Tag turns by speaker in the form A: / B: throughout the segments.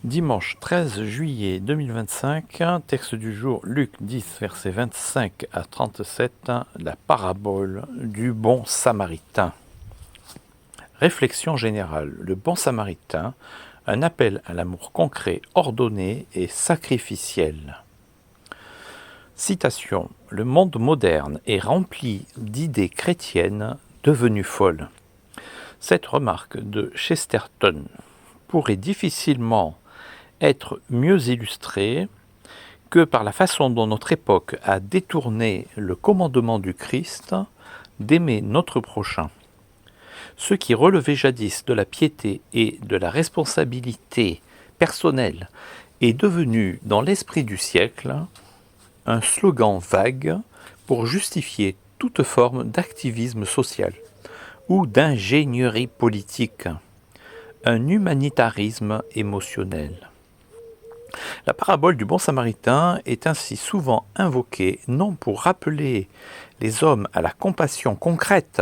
A: Dimanche 13 juillet 2025, texte du jour Luc 10, versets 25 à 37, la parabole du bon samaritain. Réflexion générale. Le bon samaritain, un appel à l'amour concret, ordonné et sacrificiel. Citation. Le monde moderne est rempli d'idées chrétiennes devenues folles. Cette remarque de Chesterton pourrait difficilement être mieux illustrée que par la façon dont notre époque a détourné le commandement du Christ d'aimer notre prochain. Ce qui relevait jadis de la piété et de la responsabilité personnelle est devenu, dans l'esprit du siècle, un slogan vague pour justifier toute forme d'activisme social ou d'ingénierie politique, un humanitarisme émotionnel. La parabole du bon samaritain est ainsi souvent invoquée non pour rappeler les hommes à la compassion concrète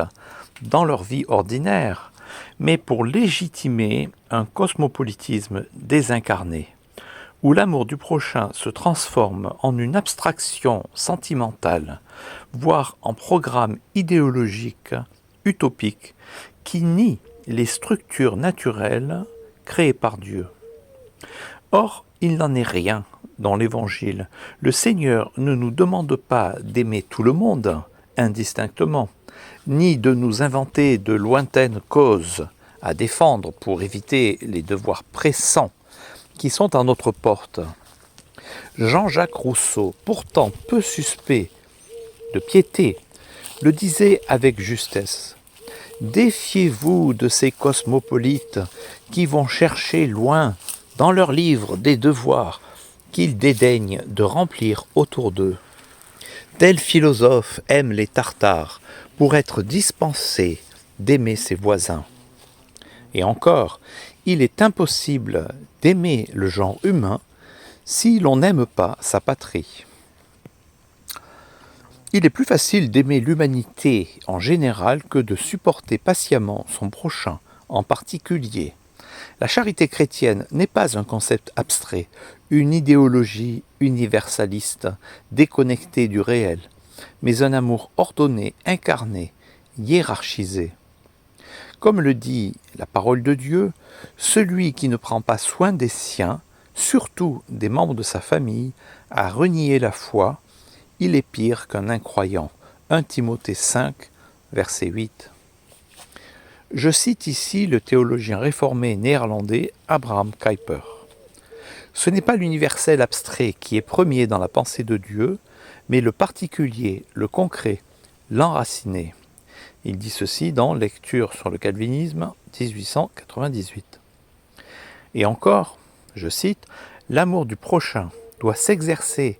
A: dans leur vie ordinaire, mais pour légitimer un cosmopolitisme désincarné, où l'amour du prochain se transforme en une abstraction sentimentale, voire en programme idéologique, utopique, qui nie les structures naturelles créées par Dieu. Or, il n'en est rien dans l'Évangile. Le Seigneur ne nous demande pas d'aimer tout le monde indistinctement, ni de nous inventer de lointaines causes à défendre pour éviter les devoirs pressants qui sont à notre porte. Jean-Jacques Rousseau, pourtant peu suspect de piété, le disait avec justesse. Défiez-vous de ces cosmopolites qui vont chercher loin dans leurs livres des devoirs qu'ils dédaignent de remplir autour d'eux. Tel philosophe aime les Tartares pour être dispensé d'aimer ses voisins. Et encore, il est impossible d'aimer le genre humain si l'on n'aime pas sa patrie. Il est plus facile d'aimer l'humanité en général que de supporter patiemment son prochain en particulier. La charité chrétienne n'est pas un concept abstrait, une idéologie universaliste, déconnectée du réel, mais un amour ordonné, incarné, hiérarchisé. Comme le dit la parole de Dieu, celui qui ne prend pas soin des siens, surtout des membres de sa famille, a renié la foi, il est pire qu'un incroyant. 1 Timothée 5, verset 8. Je cite ici le théologien réformé néerlandais Abraham Kuyper. Ce n'est pas l'universel abstrait qui est premier dans la pensée de Dieu, mais le particulier, le concret, l'enraciné. Il dit ceci dans Lecture sur le calvinisme, 1898. Et encore, je cite, « L'amour du prochain doit s'exercer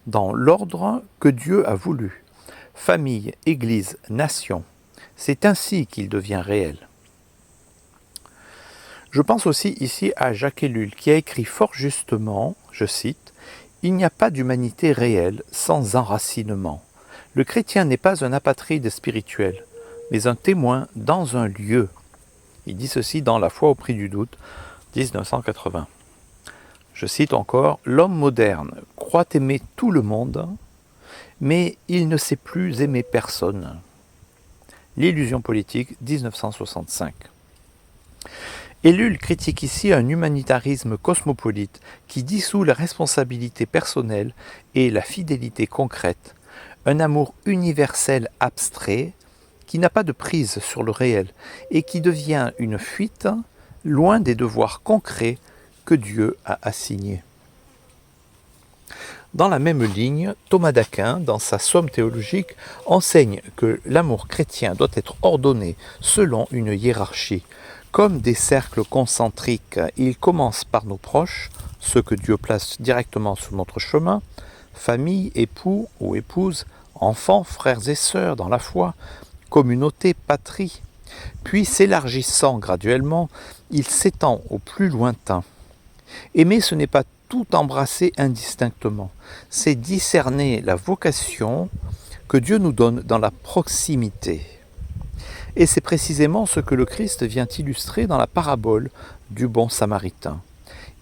A: dans l'ordre que Dieu a voulu. Famille, Église, nation. C'est ainsi qu'il devient réel. » Je pense aussi ici à Jacques Ellul qui a écrit fort justement, je cite, « Il n'y a pas d'humanité réelle sans enracinement. Le chrétien n'est pas un apatride spirituel, mais un témoin dans un lieu. » Il dit ceci dans La foi au prix du doute, 1980. Je cite encore, « L'homme moderne croit aimer tout le monde, mais il ne sait plus aimer personne. » L'illusion politique, 1965. Ellul critique ici un humanitarisme cosmopolite qui dissout la responsabilité personnelle et la fidélité concrète, un amour universel abstrait qui n'a pas de prise sur le réel et qui devient une fuite loin des devoirs concrets que Dieu a assignés. Dans la même ligne, Thomas d'Aquin, dans sa Somme théologique, enseigne que l'amour chrétien doit être ordonné selon une hiérarchie. Comme des cercles concentriques, il commence par nos proches, ceux que Dieu place directement sur notre chemin, famille, époux ou épouse, enfants, frères et sœurs dans la foi, communauté, patrie. Puis s'élargissant graduellement, il s'étend au plus lointain. Aimer, ce n'est pas tout embrasser indistinctement, c'est discerner la vocation que Dieu nous donne dans la proximité. Et c'est précisément ce que le Christ vient illustrer dans la parabole du bon samaritain.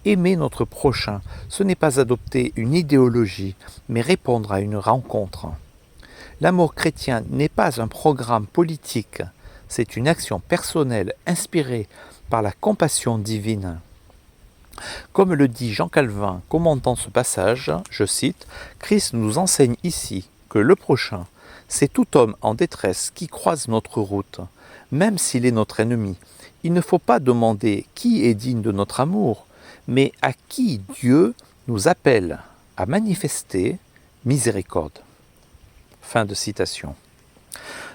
A: Aimer notre prochain, ce n'est pas adopter une idéologie, mais répondre à une rencontre. L'amour chrétien n'est pas un programme politique, c'est une action personnelle inspirée par la compassion divine. Comme le dit Jean Calvin commentant ce passage, je cite, « Christ nous enseigne ici que le prochain, c'est tout homme en détresse qui croise notre route, même s'il est notre ennemi. Il ne faut pas demander qui est digne de notre amour, mais à qui Dieu nous appelle à manifester miséricorde. » Fin de citation.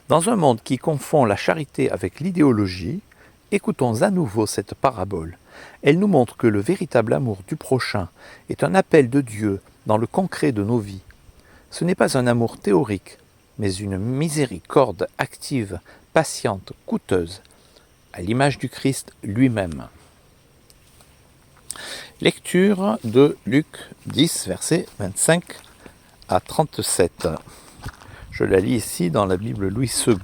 A: Dans un monde qui confond la charité avec l'idéologie, écoutons à nouveau cette parabole. Elle nous montre que le véritable amour du prochain est un appel de Dieu dans le concret de nos vies. Ce n'est pas un amour théorique, mais une miséricorde active, patiente, coûteuse, à l'image du Christ lui-même. Lecture de Luc 10, versets 25 à 37. Je la lis ici dans la Bible Louis II,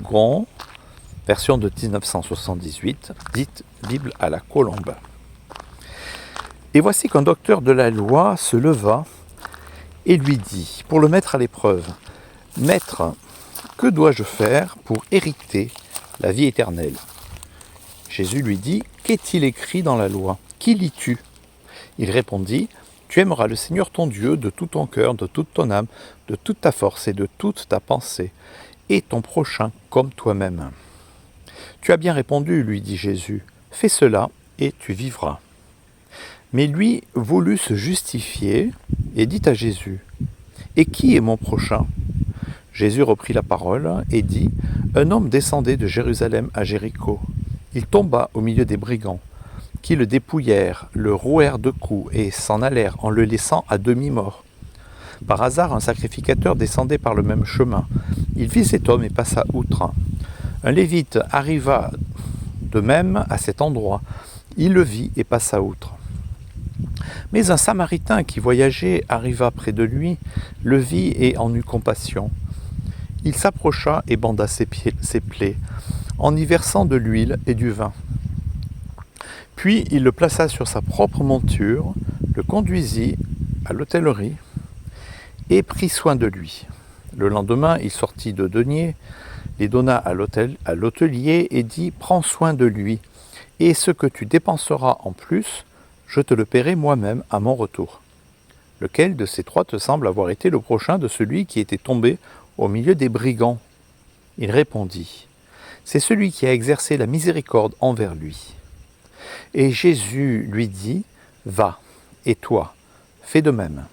A: version de 1978, dite Bible à la Colombe. Et voici qu'un docteur de la loi se leva et lui dit, pour le mettre à l'épreuve, « Maître, que dois-je faire pour hériter la vie éternelle ?» Jésus lui dit, « Qu'est-il écrit dans la loi? Qui lis-tu » Il répondit, « Tu aimeras le Seigneur ton Dieu de tout ton cœur, de toute ton âme, de toute ta force et de toute ta pensée, et ton prochain comme toi-même. » « Tu as bien répondu, lui dit Jésus, fais cela et tu vivras. » Mais lui voulut se justifier et dit à Jésus, « Et qui est mon prochain ?» Jésus reprit la parole et dit, « Un homme descendait de Jérusalem à Jéricho. Il tomba au milieu des brigands, qui le dépouillèrent, le rouèrent de coups et s'en allèrent en le laissant à demi-mort. Par hasard, un sacrificateur descendait par le même chemin. Il vit cet homme et passa outre. Un lévite arriva de même à cet endroit. Il le vit et passa outre. Mais un samaritain qui voyageait arriva près de lui, le vit et en eut compassion. Il s'approcha et banda ses plaies, en y versant de l'huile et du vin. Puis il le plaça sur sa propre monture, le conduisit à l'hôtellerie et prit soin de lui. Le lendemain, il sortit de deniers, les donna à l'hôtelier et dit « Prends soin de lui, et ce que tu dépenseras en plus, je te le paierai moi-même à mon retour. » Lequel de ces trois te semble avoir été le prochain de celui qui était tombé au milieu des brigands ? Il répondit « C'est celui qui a exercé la miséricorde envers lui. » Et Jésus lui dit « Va, et toi, fais de même. »